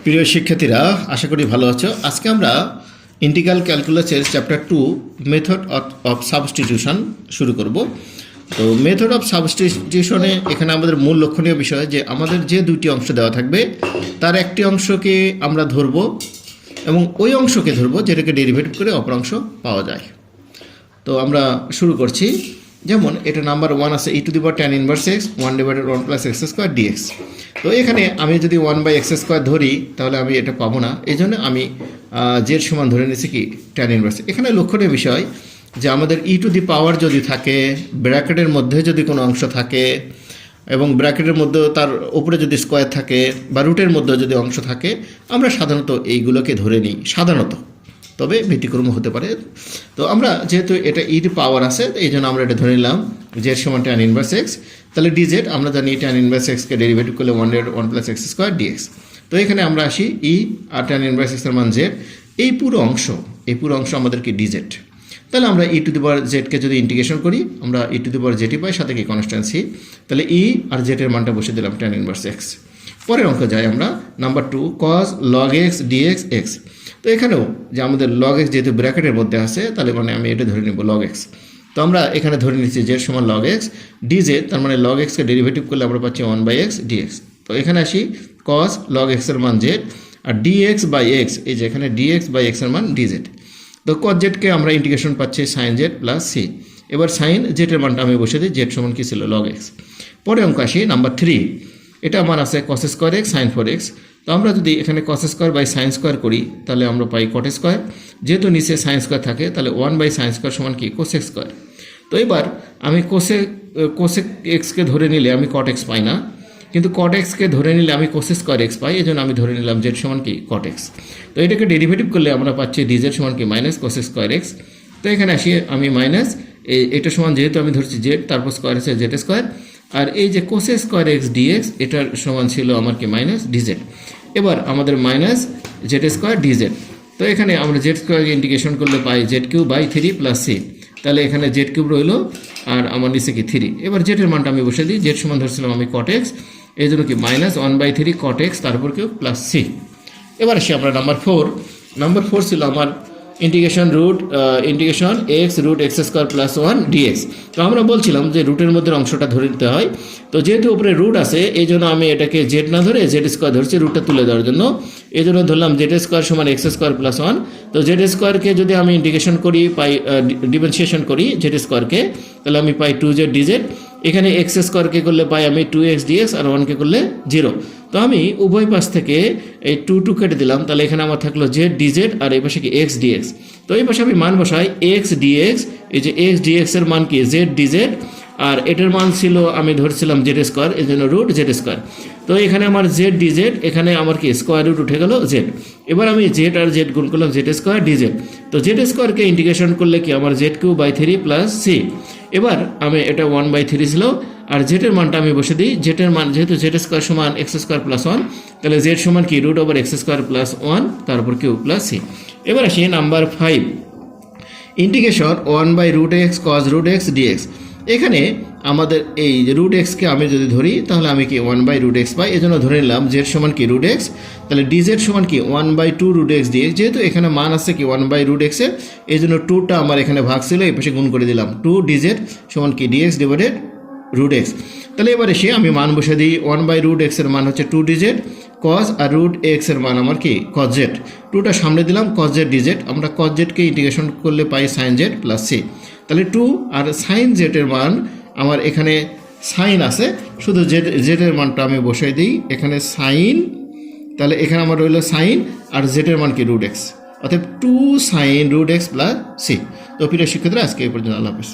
প্রিয় শিক্ষার্থীরা, আশা করি ভালো আছো। আজকে আমরা ইন্টিগ্রাল ক্যালকুলাসের চ্যাপ্টার 2 মেথড অফ সাবস্টিটিউশন শুরু করব। তো মেথড অফ সাবস্টিটিউশনে এখানে আমাদের মূল লক্ষণীয় বিষয় যে আমাদের যে দুটি অংশ দেওয়া থাকবে তার একটি অংশকে আমরা ধরব এবং ওই অংশকে ধরব যেটাকে ডেরিভেটিভ করে অপর অংশ পাওয়া যায়। তো আমরা শুরু করছি। যেমন এটা নাম্বার 1 আছে e⁻tan inverse x 1/1 + x² dx। তো এখানে আমি যদি 1/x² ধরি তাহলে আমি এটা পাবো না, এই জন্য আমি জেড সমান ধরে নিয়েছি কি tan ইনভার্স। এখানে লক্ষণীয় বিষয় যে আমাদের e⁻ যদি থাকে, ব্র্যাকেটের মধ্যে যদি কোনো অংশ থাকে এবং ব্র্যাকেটের মধ্যে তার উপরে যদি স্কোয়ার থাকে বা রুটের মধ্যে যদি অংশ থাকে, আমরা সাধারণত এইগুলোকে ধরে নিই সাধারণত, তবে ব্যতিক্রম হতে পারে। তো আমরা যেহেতু এটা e⁻ আছে এই জন্য আমরা এটা ধরে নিলাম জেড সমান tan ইনভার্স x। তাহলে ডিজেড আমরা জানি tan ইনভার্স x-কে ডেরিভেটিভ করলে 1/1 + x² dx। তো এখানে আমরা আসি e আর tan ইনভার্স x এর মান z, এই পুরো অংশ আমাদের কি ডিজেড। তাহলে আমরা e⁻z-কে যদি ইন্টিগ্রেশন করি আমরা e⁻z পাই, সাথে কি কনস্ট্যান্ট c। তাহলে e আর z এর মানটা বসে দিলাম tan ইনভার্স x। পরের অঙ্ক যাই আমরা, number 2 cos log x dx x। তো এখানেও যে আমাদের log x যেহেতু ব্র্যাকেটের মধ্যে আছে তাহলে মানে আমি এটা ধরে নেব log x। তো আমরা এখানে ধরে নিচ্ছি z সমান log x dz, তার মানে log x-কে ডেরিভেটিভ করলে আমরা পাচ্ছি 1/x dx। তো এখানে আসি cos log x এর মান z আর dx/x, এই যে এখানে dx/x এর মান dz। তো cos z-কে আমরা ইন্টিগ্রেশন পাচ্ছি sin z + c। এবার sin z এর মানটা আমি বসে দিই, z সমান কি ছিল log x। পরে অঙ্ক আসি নাম্বার 3, এটা মান আছে cos² x sin 4x। তো আমরা যদি এখানে cos² করি তাহলে আমরা পাই cot²। যেহেতু নিচে sin² থাকে তাহলে 1/sin² সমান কি cos² স্কোয়ার। তো এবার আমি cos x-কে ধরে নিলে আমি cot x পাই না, কিন্তু cot x-কে ধরে নিলে আমি cos² x পাই, এই জন্য আমি ধরে নিলাম z সমান কি cot x। তো এটাকে ডেরিভেটিভ করলে আমরা পাচ্ছি dz সমান কি -cos² x। তো এখানে আসি আমি মাইনাস এটা সমান, যেহেতু আমি ধরছি z তারপর স্কোয়ার আছে z², আর এই যে cos² x dx এটার সমান ছিল আমার কি -dz। এবার আমাদের -z² dz। তো এখানে আমরা z² ইন্টিগ্রেশন করলে পাই z³/3 + c। তাহলে এখানে z³ রইল আর আমার নিচে কি 3। এবার z এর মানটা আমি বসে দিই, z সমান ধরছিলাম আমি cot x, এই জন্য কি -1/3 cot x তারপর কি + c। এবার আসি আমরা নাম্বার 4 ছিল আমার ইন্টিগ্রেশন x √x² + 1 dx। তো আমরা বলছিলাম যে রুটের মধ্যে অংশটা ধরে নিতে হয়। তো যেহেতু উপরে রুট আছে এই জন্য আমি এটাকে z না ধরে z² ধরছি রুটটা তুলে দেওয়ার জন্য, এই জন্য ধরলাম z² সমান x² + 1। তো z²কে যদি আমি ইন্টিগ্রেশন করি পাই ডিফারেন্সিয়েশন করি z²কে, তাহলে আমি পাই 2z dz। এখানে x² কে করলে পাই আমি 2x dx আর 1কে করলে 0। তো আমি উভয় পাশ থেকে এই 2 কেটে দিলাম, তাহলে এখানে আমার থাকলো z dz আর এই পাশে কি x dx। তো এই পাশে আমি মান বসাই x dx, এই যে x dx এর মান কি z dz, আর এটার মান ছিল আমি ধরছিলাম z², এই জন্য √z²। তো এখানে আমার z dz, এখানে আমার কি স্কোয়ার রুট উঠে গেল z। এবার আমি z আর z গুণ করলাম z² dz। তো z²কে ইন্টিগ্রেশন করলে কি আমার z³/3 + c। এবার আমি এটা 1/3 ছিল আর z এর মানটা আমি বসে দিই, z এর মান যেহেতু z² সমান x² + 1 তাহলে z সমান কি √x² + 1 তারপর q + c। এবার আসি number 5, integration 1/√x cos √x dx। এখানে আমাদের এই যে √x-কে আমি যদি ধরি তাহলে আমি কি 1/√x পাই, এই জন্য ধরে নিলাম z সমান কি √x। তাহলে dz সমান কি 1/2√x dx। যেহেতু এখানে মান আছে কি 1/√x এ, এই জন্য 2টা আমার এখানে ভাগ ছিল, এই পাশে গুণ করে দিলাম 2 dz সমান কি dx / √x। তাহলে এবারে সে আমি মান বসে দিই, 1/√x এর মান হচ্ছে 2 dz, cos আর √x এর মান আমার কি cos z। 2টা সামনে দিলাম cos z dz। আমরা cos z-কে ইন্টিগ্রেশন করলে পাই sin z + c। তাহলে 2 আর sin z এর মান আমার এখানে সাইন আছে, শুধু z এর মানটা আমি বসাই দিই এখানে সাইন। তাহলে এখানে আমার রইল সাইন আর z এর মান কি √x, অর্থাৎ 2 sin √x + c। তো প্রিয় শিক্ষার্থীরা আজকে এই পর্যন্ত, আল্লাহ হাফেজ।